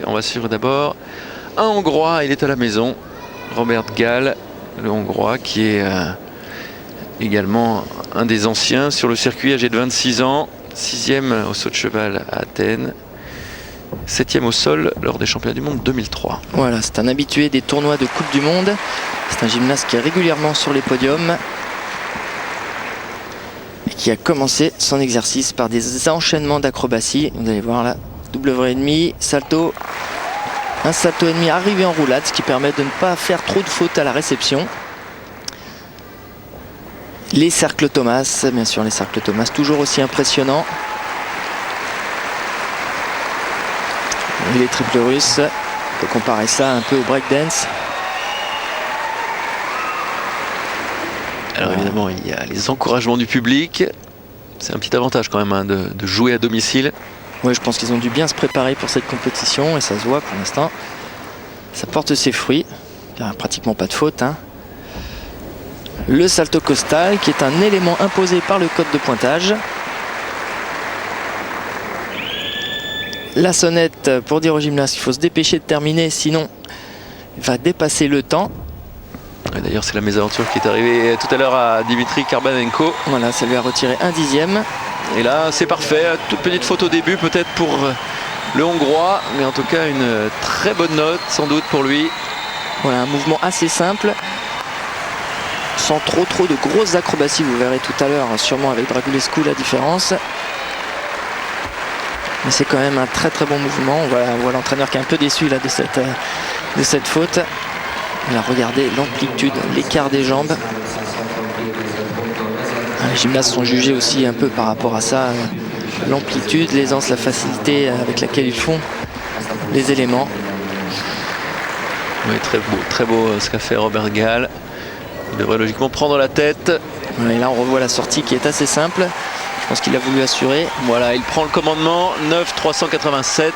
On va suivre d'abord un Hongrois, il est à la maison. Robert Gál, le Hongrois, qui est également un des anciens sur le circuit, âgé de 26 ans. 6e au saut de cheval à Athènes. 7e au sol lors des championnats du monde 2003. Voilà, c'est un habitué des tournois de Coupe du Monde. C'est un gymnaste qui est régulièrement sur les podiums et qui a commencé son exercice par des enchaînements d'acrobatie. Vous allez voir là, W', salto, un salto et demi arrivé en roulade, ce qui permet de ne pas faire trop de fautes à la réception. Les cercles Thomas, bien sûr, les cercles Thomas, toujours aussi impressionnants. Et les triples russes, on peut comparer ça un peu au breakdance. Alors évidemment, il y a les encouragements du public. C'est un petit avantage quand même hein, de jouer à domicile. Oui, je pense qu'ils ont dû bien se préparer pour cette compétition et ça se voit pour l'instant. Ça porte ses fruits. Il n'y a pratiquement pas de faute. Hein. Le salto costal qui est un élément imposé par le code de pointage. La sonnette pour dire au gymnaste qu'il faut se dépêcher de terminer, sinon il va dépasser le temps. D'ailleurs, c'est la mésaventure qui est arrivée tout à l'heure à Dimitri Karbanenko. Voilà, ça lui a retiré un 10e. Et là, c'est parfait. Toute petite faute au début, peut-être pour le Hongrois, mais en tout cas, une très bonne note, sans doute pour lui. Voilà, un mouvement assez simple, sans trop de grosses acrobaties. Vous verrez tout à l'heure, sûrement avec Dragulescu, la différence. Mais c'est quand même un très bon mouvement. On voit l'entraîneur qui est un peu déçu là, de cette faute. Là, regardez l'amplitude, l'écart des jambes. Les gymnastes sont jugés aussi un peu par rapport à ça. L'amplitude, l'aisance, la facilité avec laquelle ils font les éléments. Oui, très beau ce qu'a fait Robert Gál. Il devrait logiquement prendre la tête. Et là, on revoit la sortie qui est assez simple. Je pense qu'il a voulu assurer. Voilà, il prend le commandement. 9,387.